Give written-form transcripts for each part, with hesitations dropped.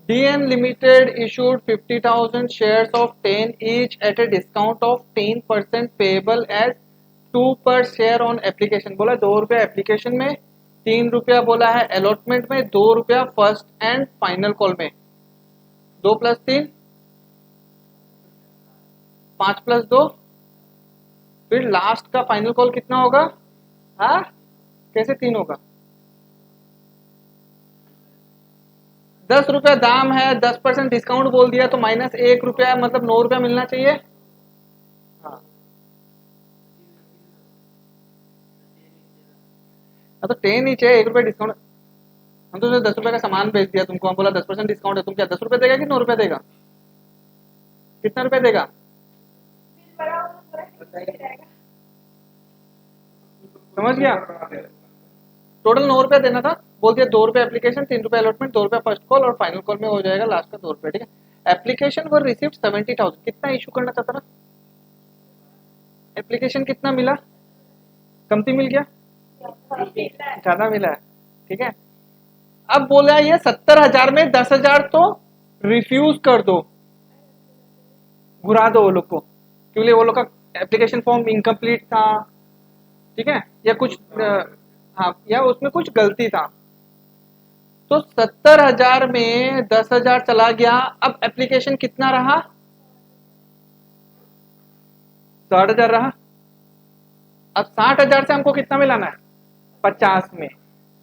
DN Limited issued 50,000 shares of 10 each at a discount of 10% payable as 2 per share on application। बोला 2 रुपया application में, 3 रुपया बोला है अलॉटमेंट में, 2 रुपया फर्स्ट एंड फाइनल कॉल में। 2 + 3 5 + 2, फिर लास्ट का फाइनल कॉल कितना होगा? हाँ, कैसे 3 होगा? 10 रुपया दाम है, 10% डिस्काउंट बोल दिया तो -1 रुपया, मतलब 9 रुपया मिलना चाहिए। हाँ, तो 10 ही चाहिए, 1 रुपया डिस्काउंट। हम तो 10 रुपये का सामान बेच दिया तुमको, हम बोला 10% डिस्काउंट है, तुम क्या 10 रुपये देगा कि 9 रुपया देगा? कितना रुपया देगा? समझ गया? टोटल 9 रुपया देना था, बोल दिया 2 रुपया एप्लीकेशन, 3 रुपया अलॉटमेंट, 2 रुपया फर्स्ट कॉल और फाइनल कॉल में हो जाएगा लास्ट का 2 रुपया। ठीक है। Application for receipt 70,000। कितना इशू करना चाहता था? एप्लीकेशन कितना मिला? कमती मिल गया, ज्यादा मिला है। ठीक है। अब बोला ये 70,000 में 10,000 तो रिफ्यूज कर दो, घुरा दो वो लोग को, क्योंकि वो लोग का एप्लीकेशन फॉर्म इनकम्प्लीट था। ठीक है, या कुछ हाँ, या उसमें कुछ गलती था। तो 70,000 में 10,000 चला गया। अब एप्लीकेशन कितना रहा? 60,000 रहा। अब 60,000 से हमको कितना मिलाना है? 50 में।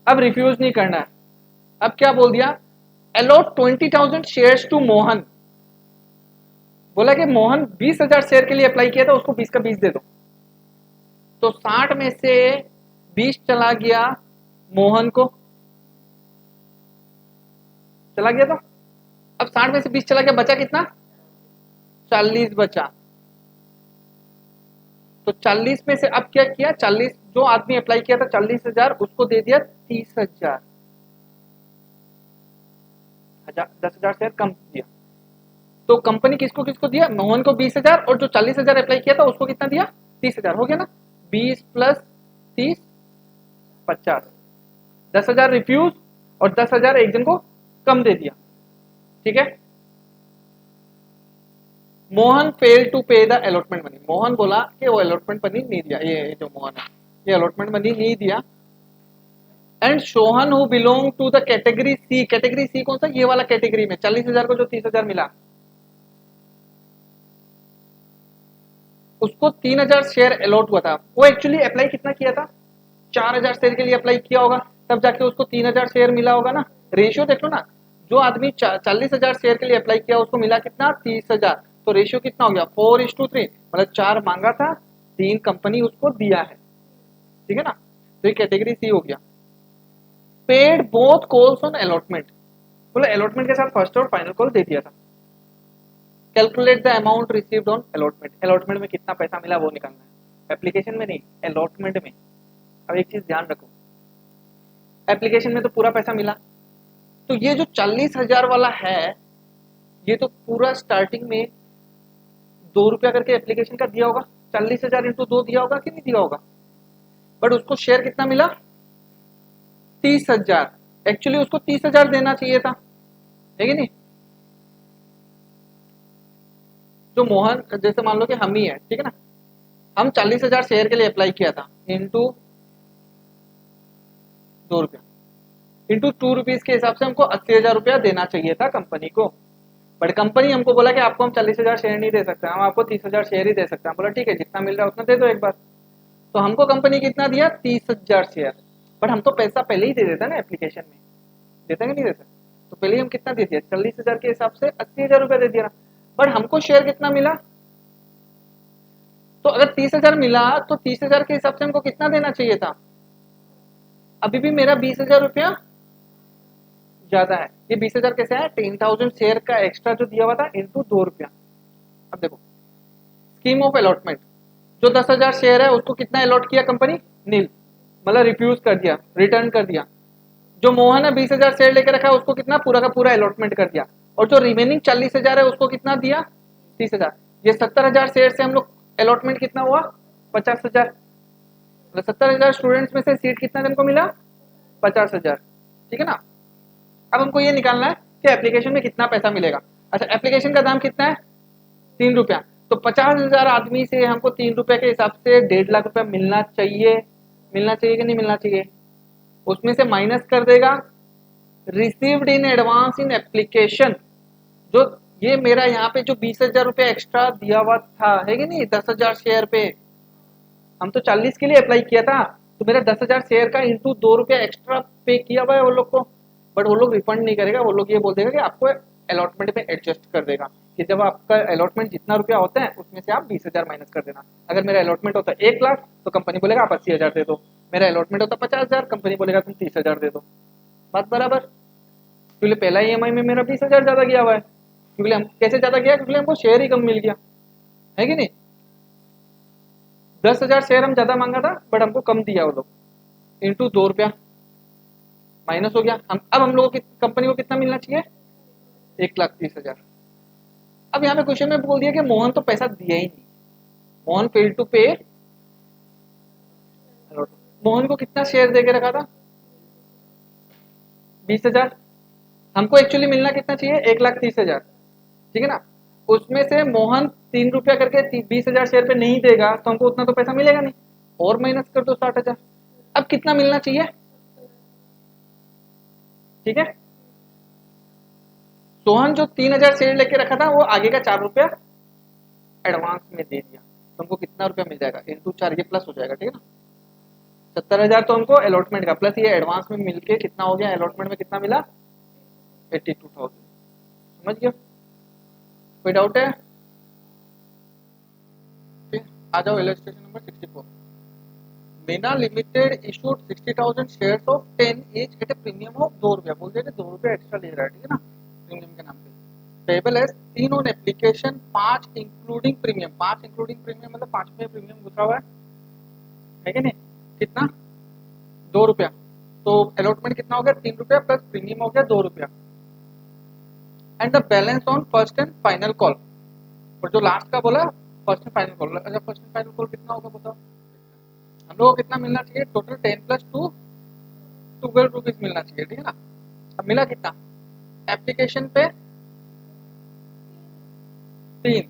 अब रिफ्यूज नहीं करना है। अब क्या बोल दिया? Allot 20,000 shares to Mohan. बोला कि मोहन 20,000 शेयर के लिए अप्लाई किया था, उसको 20 का 20 दे दो। तो 60 में से 20 चला गया मोहन को, चला गया। तो अब 60 में से 20 चला गया, बचा कितना? 40 बचा। तो 40 में से अब क्या किया? 40 जो आदमी अप्लाई किया था 40,000, उसको दे दिया 30,000, 10,000 शेयर कम दिया। तो कंपनी किसको किसको दिया? मोहन को 20,000, और जो 40,000 अप्लाई किया था उसको कितना दिया? 30,000। हो गया ना? 20 + 30 50। 10,000 रिफ्यूज और 10,000 एक जन को कम दे दिया। ठीक है। Mohan fail to pay the allotment money. Mohan बोला कि वो अलॉटमेंट मनी नहीं दिया, ये जो मोहन है ये अलॉटमेंट मनी नहीं दिया। And Sohan who belong to the category C. Category C कौन सा? ये वाला कैटेगरी में 40,000 को जो 30,000 मिला, उसको 3,000 शेयर अलॉट हुआ था। वो एक्चुअली अप्लाई कितना किया था? 4,000 शेयर के लिए अप्लाई किया होगा, तब जाके उसको 3,000 शेयर मिला होगा ना। रेशियो देख लो ना, जो आदमी 40,000 शेयर के लिए अप्लाई किया उसको मिला कितना? 30,000। तो रेशियो कितना हो गया? 4:3, मतलब 4 मांगा था, 3 कंपनी उसको दिया है। ठीक है ना? तो ये कैटेगरी सी हो गया। Paid both calls on allotment. बोले अलॉटमेंट के साथ फर्स्ट और फाइनल कॉल दे दिया था। Calculate the amount received on allotment. Allotment में कितना पैसा मिला वो निकालना है, एप्लीकेशन में नहीं, अलॉटमेंट में। अब एक चीज ध्यान रखो, एप्लीकेशन में तो पूरा पैसा मिला, तो ये जो 40,000 वाला है ये तो पूरा स्टार्टिंग में 2 रुपया करके एप्लीकेशन का दिया होगा। 40,000 इंटू 2 दिया होगा कि नहीं दिया होगा? बट उसको शेयर कितना मिला? 30,000। एक्चुअली उसको 30,000 देना चाहिए था, है कि नहीं? जो मोहन, जैसे मान लो कि हम ही है, ठीक है ना, हम 40,000 शेयर के लिए अप्लाई किया था, इंटू 2 रुपया, इंटू 2 रुपीज के हिसाब से हमको 80,000 रुपया देना चाहिए था कंपनी को। बट कंपनी हमको बोला कि आपको हम 40,000 शेयर नहीं दे सकते, हम आपको 30,000 शेयर ही दे सकते हैं। बोला ठीक है, जितना मिल रहा है उतना दे दो एक बार। तो हमको कंपनी कितना दिया? 30,000 शेयर। बट हम तो पैसा पहले ही दे देता ना एप्लीकेशन में, देता कि नहीं देता? तो पहले ही हम कितना दे दिया? 40,000 के हिसाब से 80,000 रुपया दे दिया। बट हमको शेयर कितना मिला? तो अगर 30,000 मिला तो 30,000 के हिसाब से हमको कितना देना चाहिए था? अभी भी मेरा 20,000 रुपया ज्यादा है। ये 20,000 कैसे है? 10,000 शेयर का एक्स्ट्रा जो दिया हुआ था इंटू 2 रुपया। अब देखो स्कीम ऑफ अलॉटमेंट, जो 10,000 शेयर है उसको कितना अलॉट किया कंपनी? नील, मतलब रिफ्यूज कर दिया, रिटर्न कर दिया। जो मोहन है 20,000 शेयर लेकर रखा है उसको कितना? पूरा का पूरा अलॉटमेंट कर दिया। और जो रिमेनिंग 40,000 है उसको कितना दिया? 30,000। ये 70,000 शेयर से हम लोग अलॉटमेंट कितना हुआ? 50,000। मतलब 70,000 स्टूडेंट्स में से सीट कितना जन को मिला? 50,000। ठीक है ना? अब हमको ये निकालना है कि एप्लीकेशन में कितना पैसा मिलेगा। अच्छा, एप्लीकेशन का दाम कितना है, 3 रुपया, तो 50,000 आदमी से हमको 3 रुपए के हिसाब से 1.5 लाख रुपया मिलना चाहिए। मिलना चाहिए कि नहीं मिलना चाहिए? उसमें से माइनस कर देगा received in advance in application, जो ये मेरा यहाँ पे जो 20,000 रुपया एक्स्ट्रा दिया हुआ था, है कि नहीं, 10,000 शेयर पे, हम तो 40 के लिए अप्लाई किया था, तो मेरा 10,000 शेयर का इंटू 2 रुपया एक्स्ट्रा पे किया हुआ है वो लोग को। बट वो लोग रिफंड नहीं करेगा, वो लोग ये बोल देगा कि आपको अलॉटमेंट में एडजस्ट कर देगा, कि जब आपका अलॉटमेंट जितना रुपया होता है उसमें से आप 20,000 माइनस कर देना। अगर मेरा अलॉटमेंट होता है 1 लाख, तो कंपनी बोलेगा आप 80,000 दे दो। मेरा अलॉटमेंट होता 50,000, कंपनी बोलेगा तुम 30,000 दे दो। बात बराबर? क्योंकि पहला ईएमआई में मेरा 20,000 ज्यादा गया हुआ है, क्योंकि हम कैसे ज्यादा गया, क्योंकि हमको शेयर ही कम मिल गया, है कि नहीं? 10,000 शेयर हम ज्यादा मांगा था, बट हमको कम दिया वो लोग, इंटू 2 रुपया माइनस हो गया। अब हम लोगों की कंपनी को कितना मिलना चाहिए, 1,30,000। अब यहाँ पे क्वेश्चन में बोल दिया कि मोहन तो पैसा दिया ही नहीं, मोहन फेल टू पे। मोहन को कितना शेयर दे के रखा था, 20,000। हमको एक्चुअली मिलना कितना चाहिए, 1,30,000, ठीक है ना। उसमें से मोहन 3 रुपया करके 20,000 शेयर पे नहीं देगा, तो हमको उतना तो पैसा मिलेगा नहीं, और माइनस कर दो 60,000। अब कितना मिलना चाहिए, ठीक है। सोहन जो 3,000 शेयर लेके रखा था, वो आगे का 4 रुपया एडवांस में दे दिया, तो हमको कितना रुपया मिल जाएगा, इंटू 4, ये प्लस हो जाएगा, ठीक है ना। 70,000 तो हमको अलॉटमेंट का, प्लस ये एडवांस में मिलके कितना हो गया, अलॉटमेंट में कितना मिला, 82,000। समझ गया? कोई डाउट है? आ जाओ illustration number 64। Meena limited issued 60,000 shares of 10 each at a premium of 2 रुपया। बोल देते 2 रुपया एक्स्ट्रा ले रहा है, ठीक है ना, प्रीमियम के नाम पे। पेबल है 3 on application, 5 including premium. 5 including premium मतलब 5 में प्रीमियम घुसा हुआ है कि नहीं? कितना, 2 रुपया। तो अलॉटमेंट कितना हो गया, 3 रुपया प्लस प्रीमियम हो गया 2 रुपया। And the balance on first and final call, और जो लास्ट का बोला फर्स्ट एंड फाइनल कॉल। अच्छा, फर्स्ट एंड फाइनल कॉल कितना होगा बताओ, हम लोगों को कितना मिलना चाहिए, टोटल 10+2 12 रुपीज मिलना चाहिए, ठीक है ना। अब मिला कितना, एप्लीकेशन पे 3,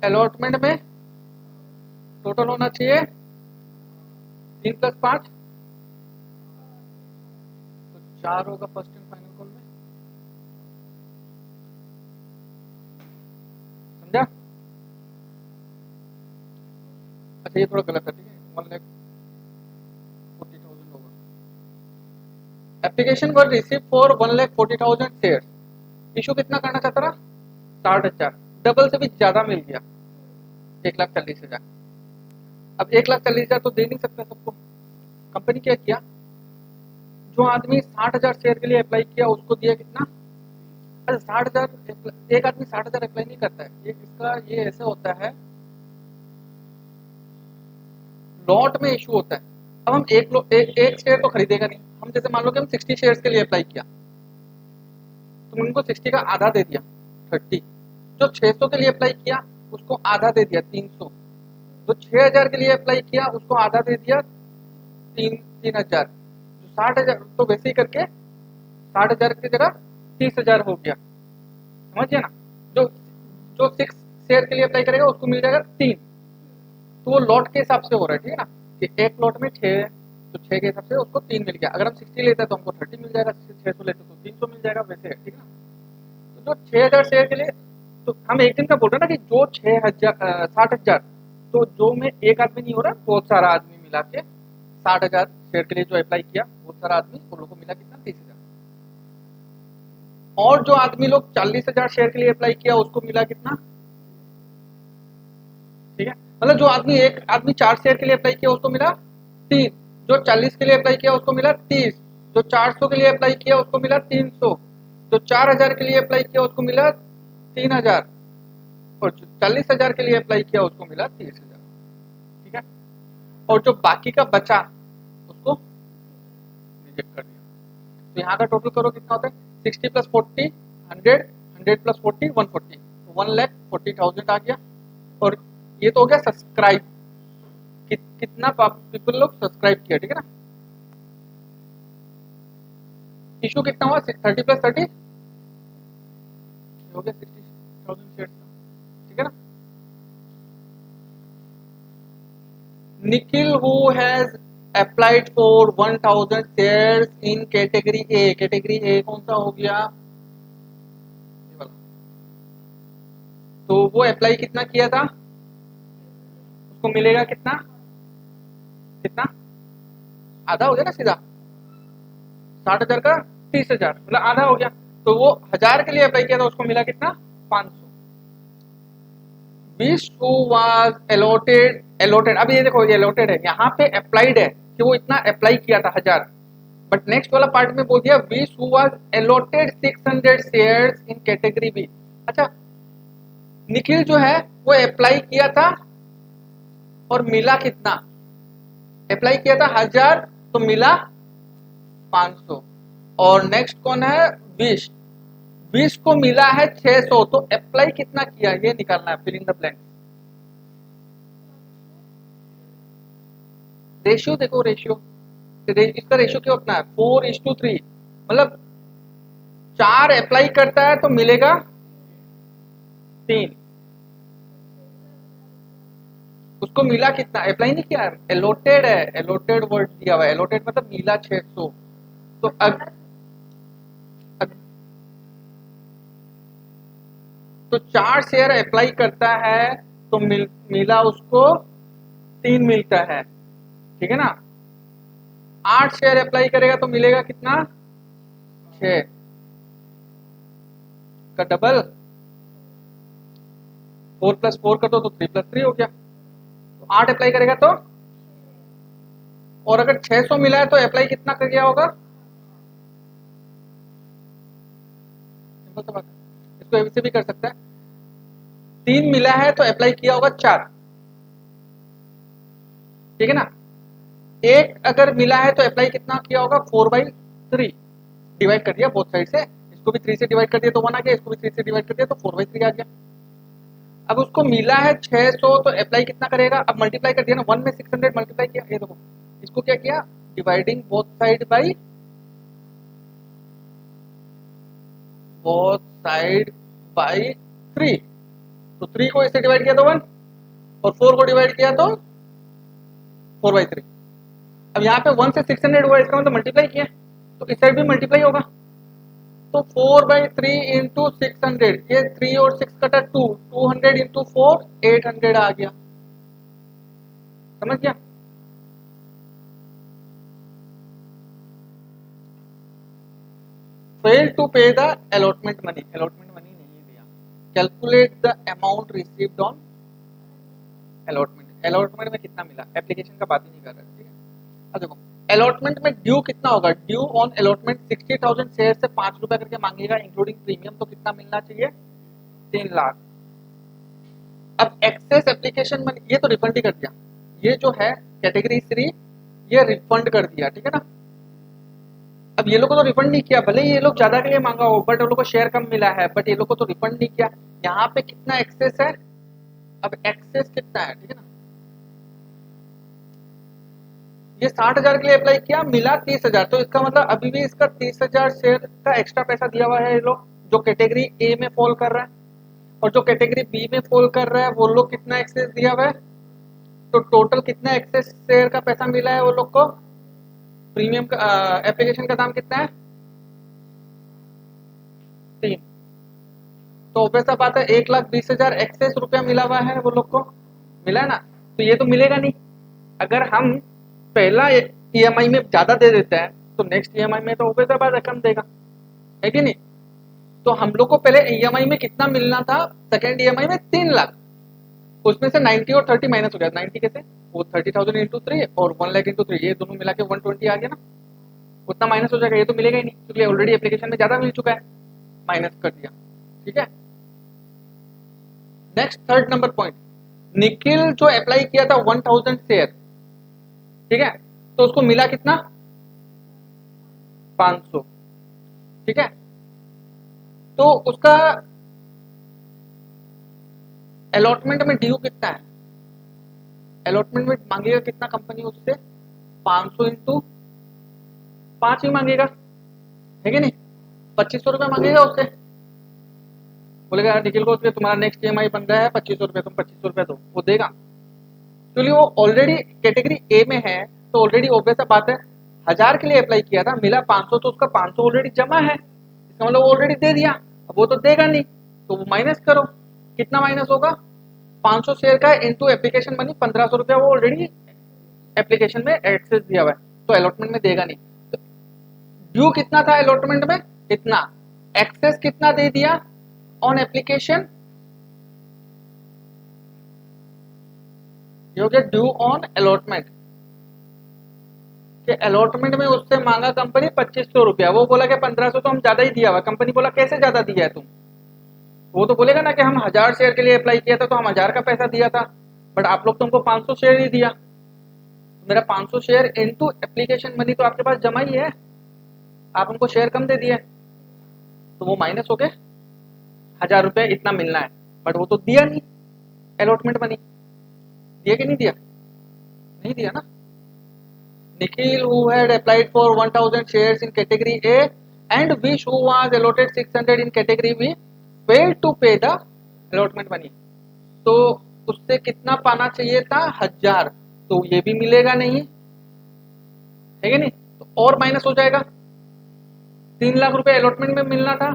अलॉटमेंट में टोटल होना चाहिए 3+5, तो 4 होगा फर्स्ट एंड फाइनल कॉल में। समझा? अच्छा, ये थोड़ा गलत है, ठीक है, 1,40,000 होगा। Application were receive for 1,40,000 share. Issue कितना करना चाहता था, 60,000, डबल से भी ज्यादा मिल गया, 1,40,000। अब 1,40,000 तो दे नहीं सकता सबको। कंपनी क्या किया, जो आदमी 60,000 शेयर के लिए अप्लाई किया उसको दिया कितना, अरे 60,000, एक आदमी 60,000 अप्लाई नहीं करता है, ये इसका ये ऐसा होता है, लॉट में इशू होता है। अब हम एक शेयर तो खरीदेगा नहीं, हम जैसे मान लो कि हम 60 शेयर्स के लिए अप्लाई किया, तो उनको 60 का आधा दे दिया, 30। जो 600 के लिए अप्लाई किया उसको आधा दे दिया, 300। जो 6,000 के लिए अप्लाई किया उसको आधा दे दिया, 3,000। जो 60,000, तो वैसे ही करके 60,000 की जगह 30,000 हो गया। समझिए ना, जो जो 6 शेयर के लिए अप्लाई करेगा उसको मिल जाएगा 3। तो वो लॉट के हिसाब से हो रहा है, ठीक है ना, कि एक लॉट में 6, तो 6 के हिसाब से उसको 3 मिल गया। अगर हम 60 लेते हैं तो हमको 30 मिल जाएगा, 600 लेते तो 300 मिल जाएगा, वैसे है, ठीक है ना। तो जो 6,000 शेयर के लिए, तो हम एक दिन का बोल रहे हैं ना कि जो 6,000 60,000, तो जो में एक आदमी नहीं हो रहा, बहुत सारा आदमी मिला के 60,000 शेयर के लिए जो अप्लाई किया, बहुत सारा आदमी, उन लोगों को मिला कितना, 30,000। और जो आदमी लोग 40,000 शेयर के लिए अप्लाई किया उसको मिला कितना, ठीक है, मतलब जो आदमी, एक आदमी 4 शेयर के लिए अप्लाई किया उसको मिला 3, जो 40 के लिए अप्लाई किया उसको मिला 30, जो 400 के लिए अप्लाई किया उसको मिला 300, जो 4,000 के लिए अप्लाई किया उसको मिला 3,000, और जो 40,000 के लिए अप्लाई किया उसको मिला 30,000, ठीक है। और जो बाकी का बचा उसको रिजेक्ट कर दिया। तो यहाँ का टोटल करो कितना होता है, 60 + 40 100, 100 + 40 140, 1,40,000 आ गया। और ये तो हो गया सब्सक्राइब, कितना पीपल लोग सब्सक्राइब किया, ठीक है ना। इशू कितना हुआ 30+30 हो गया 60,000 शेयर का, ठीक है ना। Nikhil who has applied for 1000 shares in category A, category A कौन सा हो गया ये वाला। तो वो अप्लाई कितना किया था, उसको मिलेगा कितना, कितना आधा हो गया ना सीधा, 60,000 का 30,000 मतलब आधा हो गया। तो वो 1000 के लिए अप्लाई किया था, उसको मिला कितना 500। Wish who was allotted, allotted अब ये देखो ये अलॉटेड है, यहाँ पे अप्लाइड है कि वो इतना अप्लाई किया था 1000, बट नेक्स्ट वाला पार्ट में बोल दिया विश who was allotted 600 shares in category B. अच्छा निखिल जो है वो अप्लाई किया था और मिला कितना, अप्लाई किया था 1000 तो मिला 500। और नेक्स्ट कौन है विश, विश को मिला है 600 तो अप्लाई कितना किया ये निकालना है, fill in the blank. Ratio देखो रेशियो, इसका रेशियो क्या होता है 4:3, मतलब 4 अप्लाई करता है तो मिलेगा 3, उसको मिला कितना, अप्लाई नहीं किया अलॉटेड है, अलॉटेड वर्ड दिया हुआ है, अलॉटेड मतलब मिला 600। तो अग, तो 4 शेयर अप्लाई करता है तो मिला उसको 3 मिलता है, ठीक है ना। 8 शेयर अप्लाई करेगा तो मिलेगा कितना 6 का डबल, 4+4 कर दो तो 3+3 हो गया। तो 8 अप्लाई करेगा तो, और अगर 600 मिला है तो अप्लाई कितना कर गया होगा, सिंपल सा बात है, इसको ऐसे भी कर सकता है। 3 मिला है तो अप्लाई किया होगा 4, ठीक है ना। एक अगर मिला है तो अप्लाई कितना किया होगा 4/3, डिवाइड कर दिया बोथ साइड से, इसको भी 3 से डिवाइड कर दिया तो 1 आ गया, इसको भी 3 से डिवाइड कर दिया तो 4/3 आ गया। अब उसको मिला है 600 तो अप्लाई कितना करेगा, अब मल्टीप्लाई कर दिया ना, 1 में 600 मल्टीप्लाई किया, ये देखो इसको क्या किया डिवाइडिंग बोथ साइड बाई 3, तो 3 को इससे डिवाइड किया तो 1 और 4 को डिवाइड किया तो 4/3। अब यहाँ पे 1 से 600 हुआ, इसका मतलब मल्टीप्लाई किया, तो इस साइड भी मल्टीप्लाई होगा, तो 4/3 इंटू 600, ये 3 और 6 कटा 2, 200 इंटू 4 800 आ गया, समझ गया। Fail to pay the allotment money, allotment money नहीं दिया, calculate the amount received on allotment, allotment में कितना मिला, एप्लीकेशन का बात ही नहीं कर रहा, ठीक है। अब देखो अलॉटमेंट में ड्यू कितना होगा, ड्यू ऑन अलॉटमेंट 60,000 शेयर से 5 रुपए करके मांगेगा इंक्लूडिंग प्रीमियम, तो कितना मिलना चाहिए 3 लाख। अब एक्सेस एप्लीकेशन मनी ये तो रिफंड ही कर दिया, ये जो है कैटेगरी 3 ये रिफंड कर दिया, ठीक है ना। अब ये लोग को तो रिफंड नहीं किया, भले ये लोग ज्यादा के लिए मांगा हो बट वो लोग को शेयर कम मिला है, बट ये लोग को तो रिफंड नहीं किया। यहाँ पे कितना एक्सेस है, अब एक्सेस कितना है, ठीक है ना। ये 60,000 के लिए अप्लाई किया, मिला 30,000, तो इसका मतलब अभी भी इसका 30,000 शेयर का एक्स्ट्रा पैसा दिया हुआ है ये लोग, जो कैटेगरी ए में फॉल कर रहा है। और जो कैटेगरी बी में फॉल कर रहा है वो लोग कितना एक्सेस दिया हुआ है, तो टोटल कितना एक्सेस शेयर का पैसा मिला है वो लोग को, प्रीमियम का एप्लीकेशन का दाम कितना है 3, तो ऑब्वियस सा बात है 1,20,000 एक्सेस रुपया मिला हुआ है वो लोग को, मिला है ना। तो ये तो मिलेगा नहीं, अगर हम पहला ईएमआई में ज्यादा दे देते हैं तो नेक्स्ट ईएमआई में तो ऑब्वियस सा बात है कम देगा, है कि नहीं। तो हम लोग को पहले ईएमआई में कितना मिलना था, सेकेंड ईएमआई में 3 लाख, उसमें से 90 और 30 माइनस हो गया, 90 कैसे, वो 30,000 इंटू 3 और 1 लाख इंटू 3, ये दोनों मिला के 120 आ गया ना, उतना माइनस हो जाएगा, ये तो मिलेगा ही नहीं क्योंकि ऑलरेडी एप्लीकेशन में ज्यादा मिल चुका है, माइनस कर दिया, ठीक है। Next third number point, Nikhil जो अप्लाई किया था 1000 शेयर, ठीक है, तो उसको मिला कितना 500, ठीक है। तो उसका अलॉटमेंट में ड्यू कितना है, अलॉटमेंट में मांगेगा कितना कंपनी उससे 500 इंटू 5 ही मांगेगा, है कि नहीं? 2500 रुपये मांगेगा उससे, बोलेगा यार निखिल को तुम्हारा नेक्स्ट ईएमआई बन रहा है 2500 रुपये, तुम 2500 रुपये दो, वो देगा? क्योंकि वो ऑलरेडी कैटेगरी ए में है, तो ऑलरेडी ऑब्वियस बात है, 1000 के लिए अप्लाई किया था, मिला 500, तो उसका 500 ऑलरेडी जमा है, इसका मतलब वो ऑलरेडी दे दिया। अब वो तो देगा नहीं, तो वो माइनस करो, कितना माइनस होगा? 500 शेयर का इंटू एप्लीकेशन मनी 1500 रुपया, वो ऑलरेडी एप्लीकेशन में एक्सेस दिया हुआ है, तो अलॉटमेंट में देगा नहीं। तो ड्यू कितना था अलॉटमेंट में? इतना। एक्सेस कितना दे दिया ऑन एप्लीकेशन? ये हो गया ड्यू ऑन अलॉटमेंट। कि अलॉटमेंट में उससे मांगा कंपनी 2500 रुपया, वो बोला कि 1500 तो हम ज्यादा ही दिया हुआ। कंपनी बोला कैसे ज्यादा दिया है तुम? वो तो बोलेगा ना कि हम 1000 शेयर के लिए अप्लाई किया था तो हम 1000 का पैसा दिया था, बट आप लोग तुमको 500 शेयर ही दिया, तो मेरा 500 शेयर इनटू एप्लीकेशन मनी तो आपके पास जमा ही है, आप हमको शेयर कम दे दिए, तो वो माइनस हो गए। 1000 रुपये इतना मिलना है, बट वो तो दिया नहीं अलॉटमेंट मनी। दिया कि नहीं दिया? नहीं दिया ना। Nikhil, who had applied for 1000 shares in category A and Vish, who was allotted 600 in category B, failed to pay the allotment money. तो उससे कितना पाना चाहिए था? 1000, तो ये भी मिलेगा नहीं, है कि नहीं? तो और माइनस हो जाएगा, 3 लाख रुपए अलॉटमेंट में मिलना था,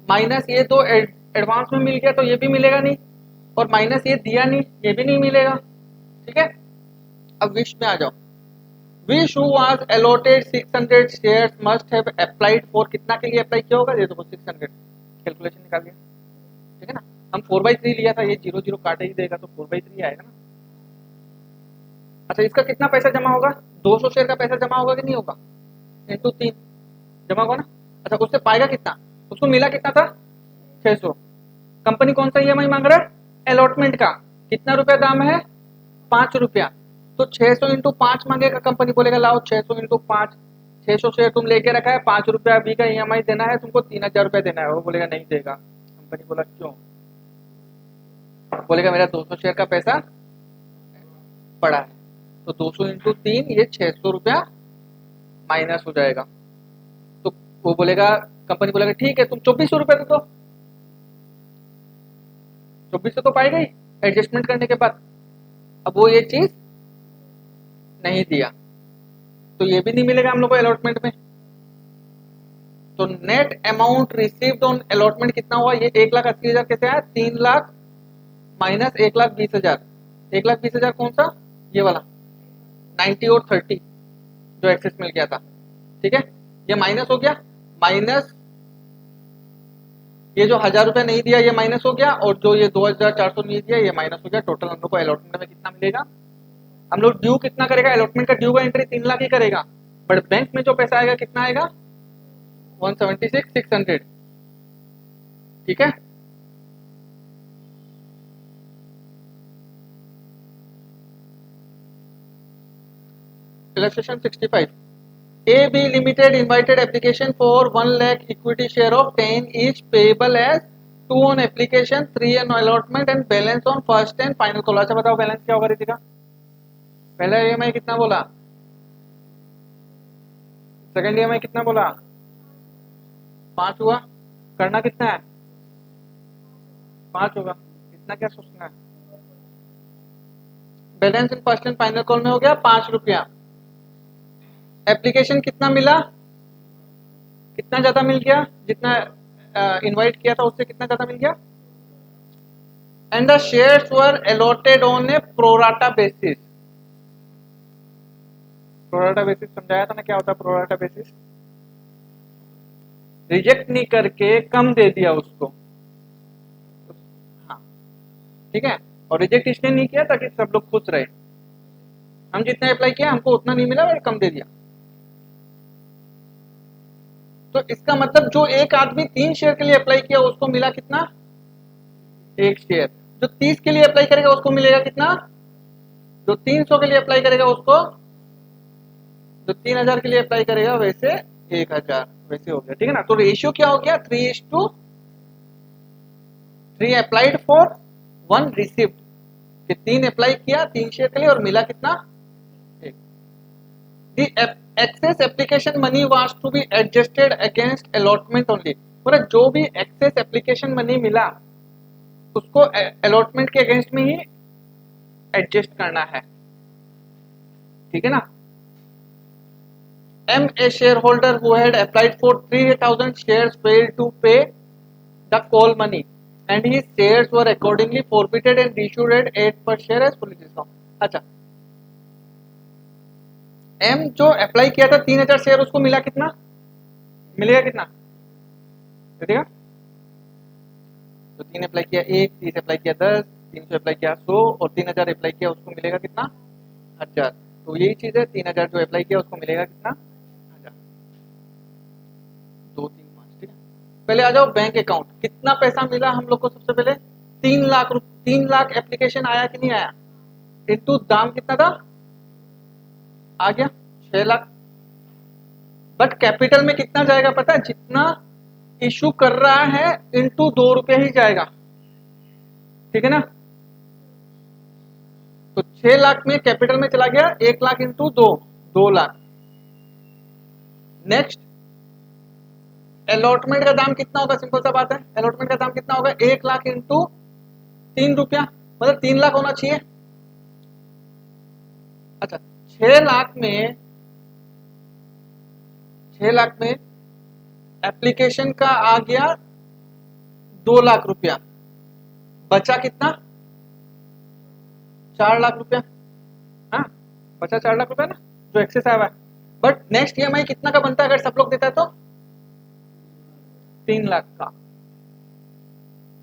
माइनस ये तो एडवांस में मिल गया, तो ये भी मिलेगा नहीं, और माइनस ये दिया नहीं, ये भी नहीं मिलेगा। ठीक है, अब विश में आ जाओ। Wish who was allotted 600 shares must have applied for, कितना के लिए अप्लाई किया होगा? ये देखो 600, कैलकुलेशन निकाल लिया, ठीक है ना। हम 4/3 लिया था, ये 0 0 काटे ही देगा, तो 4/3 आएगा ना। अच्छा, इसका कितना पैसा जमा होगा? 200 शेयर का पैसा जमा होगा कि नहीं होगा? इंटू 3 जमा होगा ना। अच्छा, उससे पाएगा कितना? उसको मिला कितना था? 600। कंपनी कौन सा ईएमआई मांग रहा है? अलॉटमेंट का। कितना रुपया दाम है? 5 रुपया। तो 600 इंटू 5 मांगेगा कंपनी, बोलेगा लाओ 600 इंटू 5, 600 शेयर तुम लेके रखा है, 5 रुपया अभी का ईएमआई देना है तुमको, 3000 रुपया देना है। वो बोलेगा नहीं देगा। कंपनी बोला क्यों? बोलेगा मेरा 200 शेयर का पैसा पड़ा है, तो 200 इंटू 3 ये 600 रुपया माइनस हो जाएगा। तो वो बोलेगा, कंपनी बोलेगा ठीक है तुम 2400 रुपया दे दो, 2400 तो पाएगा ही एडजस्टमेंट करने के बाद। अब वो ये चीज नहीं दिया, तो ये भी नहीं मिलेगा हम लोग को अलॉटमेंट में। तो net amount received on allotment कितना हुआ? ये 1,80,000 कैसे आया? 3 लाख माइनस 1,20,000। 1,20,000 कौन सा? ये वाला 90 और 30 जो एक्सेस मिल गया था, ठीक है। ये माइनस हो गया, माइनस ये जो 1000 रुपया नहीं दिया ये माइनस हो गया, और जो ये 2,400 नहीं दिया ये माइनस हो गया। टोटल हम लोग को अलॉटमेंट में कितना मिलेगा? हम लोग ड्यू कितना करेगा? अलॉटमेंट का ड्यू का एंट्री 3 लाख ही करेगा, बट बैंक में जो पैसा आएगा कितना आएगा? 176,600। ठीक है, illustration 65. AB Limited invited application for 1 lakh equity share of 10 each payable as 2 on application, 3 on allotment and balance on first and final call। अच्छा बताओ बैलेंस क्या होगा रितिका? पहला ईएमआई कितना बोला? सेकंड ईएमआई कितना बोला? 5 हुआ। करना कितना है? 5 होगा, इतना क्या सोचना है। Balance in first and final call में हो गया 5 रुपया। एप्लीकेशन कितना मिला? कितना ज्यादा मिल गया? जितना इनवाइट किया था उससे कितना ज्यादा मिल गया। And the shares were allotted on A pro rata basis. Pro rata basis समझाया था ना क्या होता है प्रोराटा बेसिस? रिजेक्ट नहीं करके कम दे दिया उसको, हाँ ठीक है। और रिजेक्ट इसने नहीं किया ताकि सब लोग खुश रहे, हम जितना अप्लाई किया हमको उतना नहीं मिला और कम दे दिया। तो इसका मतलब जो एक आदमी 3 शेयर के लिए अप्लाई किया उसको मिला कितना? 1 शेयर। जो 30 के लिए अप्लाई करेगा उसको मिलेगा कितना? जो 300 के लिए अप्लाई करेगा उसको, जो 3000 के लिए अप्लाई करेगा वैसे 1000, वैसे हो गया। ठीक है ना। तो रेशियो क्या हो गया? 3:3 अप्लाइड फॉर 1 रिसीव्ड, कि 3 अप्लाई किया 3 शेयर के लिए और मिला कितना? 1। Excess application money was to be adjusted against allotment only, मतलब जो भी एक्सेस एप्लीकेशन मनी मिला उसको अलॉटमेंट के अगेंस्ट में ही एडजस्ट करना है, ठीक है ना। M a share holder who had applied for 3000 shares failed to pay the call money and his shares were accordingly forfeited and issued at 8 per share as fully discount। अच्छा, M जो apply किया था 3000 share, उसको मिला कितना, मिलेगा कितना, देखिएगा। तो 3 अप्लाई किया 1, 30 अप्लाई किया 10, 300 अप्लाई किया 100 और 3000 अप्लाई किया उसको मिलेगा कितना, 1000। तो यही चीज है, 3000 जो अप्लाई किया उसको मिलेगा कितना, 1000। 2 3 5, ठीक है। पहले आ जाओ बैंक अकाउंट, कितना पैसा मिला हम लोग को, सबसे पहले 3 लाख 3 लाख एप्लीकेशन आया कि नहीं आया, इंटू दाम कितना था, आ गया 6 लाख। बट कैपिटल में कितना जाएगा पता है, जितना इशू कर रहा है इंटू 2 रुपये ही जाएगा, ठीक है ना। तो 6 लाख में कैपिटल में चला गया 1 lakh into 2 lakh. Next allotment का दाम कितना होगा, सिंपल सा बात है, अलॉटमेंट का दाम कितना होगा, 1 लाख इंटू 3 रुपया, मतलब 3 लाख होना चाहिए। अच्छा, 6 लाख में 6 लाख में एप्लीकेशन का आ गया 2 लाख रुपया, बचा कितना, 4 लाख रुपया, हाँ बचा 4 लाख रुपया ना, जो एक्सेस आया हुआ है। बट नेक्स्ट ईएमआई कितना का बनता है अगर सब लोग देता है तो 3 लाख का।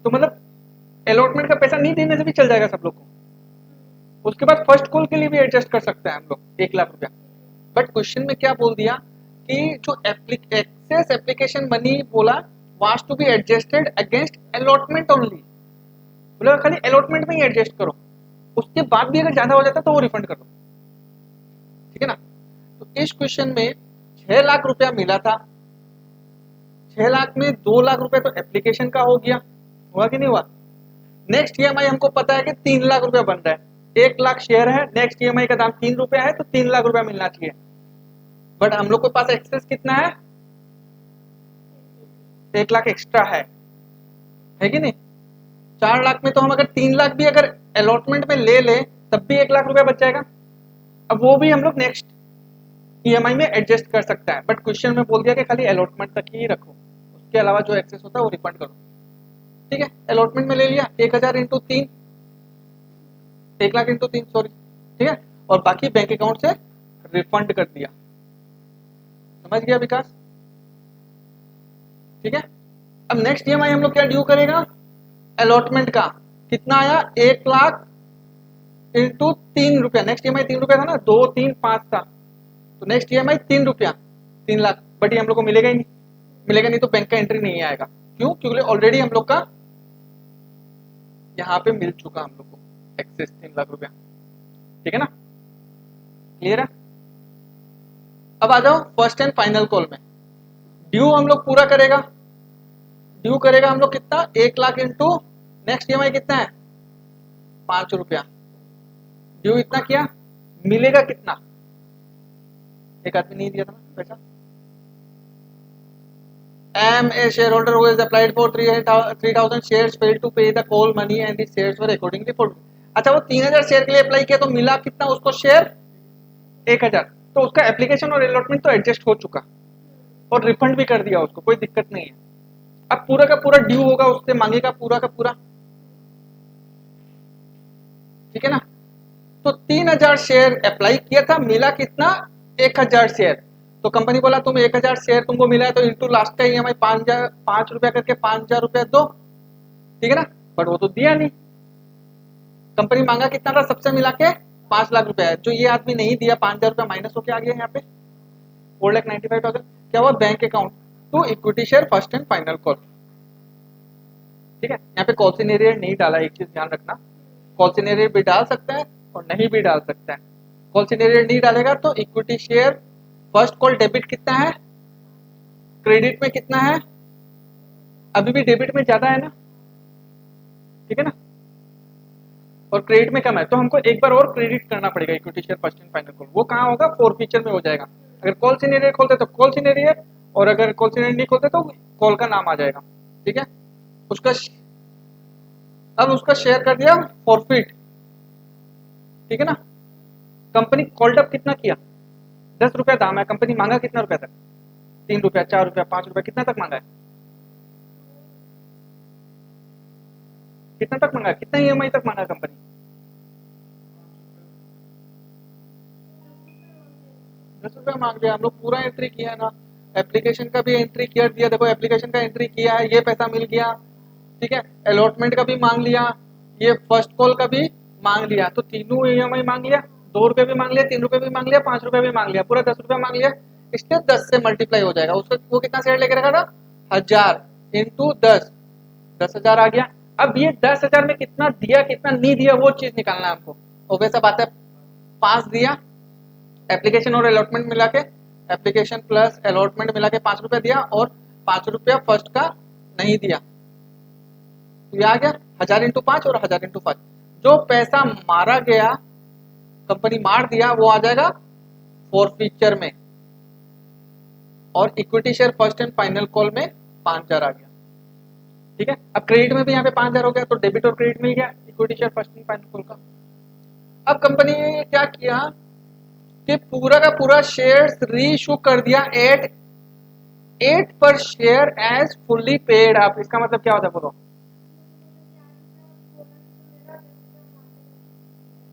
तो मतलब अलॉटमेंट का पैसा नहीं देने से भी चल जाएगा सब लोग को। उसके बाद फर्स्ट कॉल के लिए भी एडजस्ट कर सकते हैं हम लोग 1 लाख रुपया। बट क्वेश्चन में क्या बोल दिया कि जो एक्सेस एप्लीकेशन मनी बोला was to be adjusted against allotment only, बोला खाली अलॉटमेंट में ही एडजस्ट करो, उसके बाद भी अगर ज्यादा हो जाता तो वो रिफंड कर दो, ठीक है ना। तो इस क्वेश्चन में 6 लाख रुपया मिला था, 6 लाख में 2 लाख रुपया तो एप्लीकेशन का हो गया, हुआ कि नहीं हुआ। नेक्स्ट ईएमआई हमको पता है कि 3 लाख रुपया बन रहा है, 1 लाख शेयर है, नेक्स्ट ईएमआई का दाम 3 रुपया है, तो 3 लाख रुपया मिलना चाहिए। बट हम लोग के पास एक्सेस कितना है, 1 लाख एक्स्ट्रा है कि नहीं। 4 लाख में तो हम अगर 3 लाख भी अगर अलॉटमेंट में ले ले तब भी 1 लाख रुपया बच जाएगा। अब वो भी हम लोग नेक्स्ट ईएमआई में एडजस्ट कर सकता है, बट क्वेश्चन में बोल दिया कि खाली अलॉटमेंट तक ही रखो, उसके अलावा जो एक्सेस होता है वो रिफंड करो, ठीक है। अलॉटमेंट में ले लिया 1000 इंटू 3, 1 लाख इंटू 3 सॉरी, ठीक है, और बाकी बैंक अकाउंट से रिफंड कर दिया। समझ गया विकास, ठीक है। अब नेक्स्ट ईएमआई हम लोग क्या ड्यू करेगा, अलॉटमेंट का कितना आया 1 लाख इंटू 3 रुपया, नेक्स्ट ईएमआई 3 रुपया था ना, 2 3 5 था, तो नेक्स्ट ईएमआई 3 रुपया, 3 लाख। बट ये हम लोग को मिलेगा ही नहीं, मिलेगा नहीं तो बैंक का एंट्री नहीं आएगा, क्यों, क्योंकि ऑलरेडी हम लोग का यहाँ पे मिल चुका हम लोग को एक्सेस 3 लाख रुपया, ठीक है ना, क्लियर है। अब आ जाओ फर्स्ट एंड फाइनल कॉल में, ड्यू हम लोग पूरा करेगा, ड्यू करेगा हम लोग कितना 1 लाख इंटू नेक्स्ट ईएमआई कितना है 5 रुपया, ड्यू इतना किया, मिलेगा कितना, एक आदमी नहीं दिया था ना पैसा। M a share holder who has applied for 3000 shares failed to pay the call money and his shares were accordingly for. अच्छा, वो 3000 शेयर के लिए अप्लाई किया तो मिला कितना उसको शेयर 1000, तो उसका एप्लीकेशन और अलॉटमेंट तो एडजस्ट हो चुका और रिफंड भी कर दिया उसको, कोई दिक्कत नहीं है। अब पूरा का पूरा ड्यू होगा, उससे मांगेगा पूरा का पूरा, ठीक है ना। तो 3000 शेयर अप्लाई किया था, मिला कितना 1000 शेयर, तो कंपनी बोला तुम 1000 शेयर तुमको मिला है तो इंटू लास्ट का ईएमआई 5 रुपया करके 5000 रुपया दो, ठीक है ना। बट वो तो दिया नहीं, कंपनी मांगा कितना था सबसे मिला के 5 लाख रुपया, जो ये आदमी नहीं दिया 5000 रुपया माइनस होके आ गया यहाँ पे 4,95,000। क्या हुआ, bank account to equity share first and final call, ठीक है। यहाँ पे कॉल सिनेरियो नहीं डाला, एक चीज ध्यान रखना, कॉल सिनेरियो भी डाल सकता है और नहीं भी डाल सकता है। कॉल सिनेरियो नहीं डालेगा तो equity share first call debit कितना है, क्रेडिट में कितना है, अभी भी डेबिट में ज्यादा है ना, ठीक है ना, और क्रेडिट में कम है, तो हमको एक बार और क्रेडिट करना पड़ेगा equity share first and final call. वो कहाँ होगा, फोर फीचर में हो जाएगा, अगर कॉल सिनेरियो खोलते तो कॉल सिनेरियो, और अगर कॉल सिनेरियो नहीं खोलते तो कॉल का नाम आ जाएगा। ठीक है, उसका अब उसका शेयर कर दिया फॉरफिट। ठीक है ना, कंपनी कॉल्ड अप कितना किया, 10 रुपया दाम है, कंपनी मांगा कितना रुपया तक, 3 रुपया, 4 रुपया, 5 रुपया, कितना तक मांगा है, कितना तक मांगा है, कितना ईएमआई तक मांगा कंपनी, 10 रुपया मांग लिया। हम लोग पूरा एंट्री किया है ना, एप्लीकेशन का भी एंट्री किया दिया, देखो एप्लीकेशन का एंट्री किया है, ये पैसा मिल गया। ठीक है, अलॉटमेंट का भी मांग लिया, ये फर्स्ट कॉल का भी मांग लिया, तो तीनों ईएमआई मांग लिया, 2 रुपये भी मांग लिया, 3 रुपये भी मांग लिया, 5 रुपये भी मांग लिया, पूरा 10 रुपया मांग लिया। इसलिए 10 से मल्टीप्लाई हो जाएगा उसका, वो कितना शेयर लेके रखा था, 1000 इंटू 10, 10,000 आ गया। अब ये 10,000 में कितना दिया कितना नहीं दिया वो चीज निकालना है हमको। ऑब्वियस बात है, 5 दिया, एप्लीकेशन और अलॉटमेंट मिला के, एप्लीकेशन प्लस अलॉटमेंट मिला के 5 रुपया दिया, और 5 रुपया फर्स्ट का नहीं दिया, तो ये आ गया 1000 इंटू 5 और 1000 इंटू 5। जो पैसा मारा गया, कंपनी मार दिया, वो आ जाएगा फॉरफीचर में, और equity share first and final call में 5,000 आ गया। ठीक है, अब क्रेडिट में भी यहाँ पे 5,000 हो गया, तो डेबिट और क्रेडिट मिल गया equity share first and final call का। अब कंपनी ने क्या किया कि पूरा का पूरा शेयर री इशू कर दिया at 8 per share as fully paid up. इसका मतलब क्या होता है बोलो,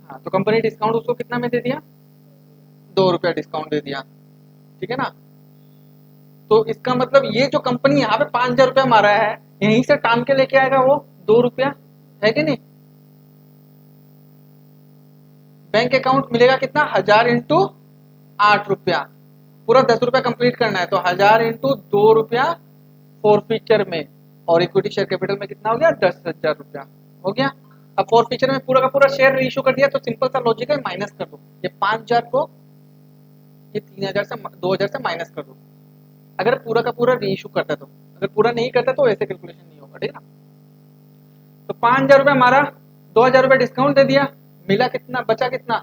हाँ, तो कंपनी डिस्काउंट उसको कितना में दे दिया, 2 रुपया डिस्काउंट दे दिया। ठीक है ना, तो इसका मतलब ये जो कंपनी यहाँ पे 5,000 रुपया मारा है, यहीं से टान के लेके आएगा वो 2 रुपया, है कि नहीं। बैंक अकाउंट मिलेगा कितना, 1000 इंटू 8 रुपया, पूरा 10 रुपया कंप्लीट करना है, तो 1000 इंटू 2 रुपया फोर फीचर में, और इक्विटी शेयर कैपिटल में कितना हो गया, 10,000 रुपया हो गया। अब फोर फीचर में पूरा का पूरा शेयर इशू कर दिया, तो सिंपल सा लॉजिक है, माइनस कर दो ये 5,000 को, ये 3,000 से 2,000 से माइनस कर दो, अगर पूरा का पूरा री इशू करता है तो, अगर पूरा नहीं करता तो ऐसे कैलकुलेशन नहीं होगा। ठीक है ना, तो 5,000 रुपया मारा, 2,000 रुपया डिस्काउंट दे दिया, मिला कितना, बचा कितना,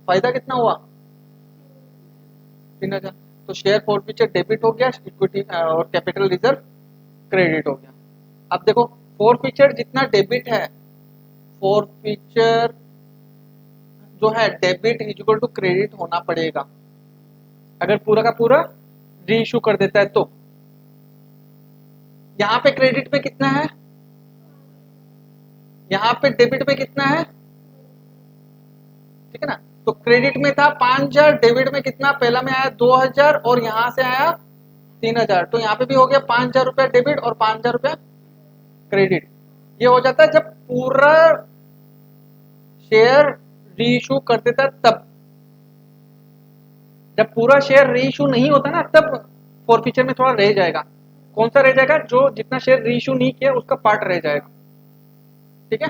फायदा कितना हुआ, 3,000। तो शेयर फॉरफीचर डेबिट हो गया, इक्विटी और कैपिटल रिजर्व क्रेडिट हो गया। अब देखो फॉरफीचर जितना डेबिट है, फॉरफीचर जो है debit is equal to credit होना पड़ेगा, अगर पूरा का पूरा री इशू कर देता है तो। यहाँ पे क्रेडिट में कितना है, यहाँ पे डेबिट में कितना है, ठीक है ना, तो क्रेडिट में था 5,000, डेबिट में कितना, पहला में आया 2,000 और यहाँ से आया 3,000, तो यहाँ पे भी हो गया 5,000 रुपया डेबिट और 5,000 रुपया क्रेडिट। ये हो जाता है जब पूरा शेयर री इशू कर देता है तब, जब पूरा शेयर री इशू नहीं होता ना तब फॉरफीचर में थोड़ा रह जाएगा। कौन सा रह जाएगा, जो जितना शेयर री इशू नहीं किया उसका पार्ट रह जाएगा। ठीक है,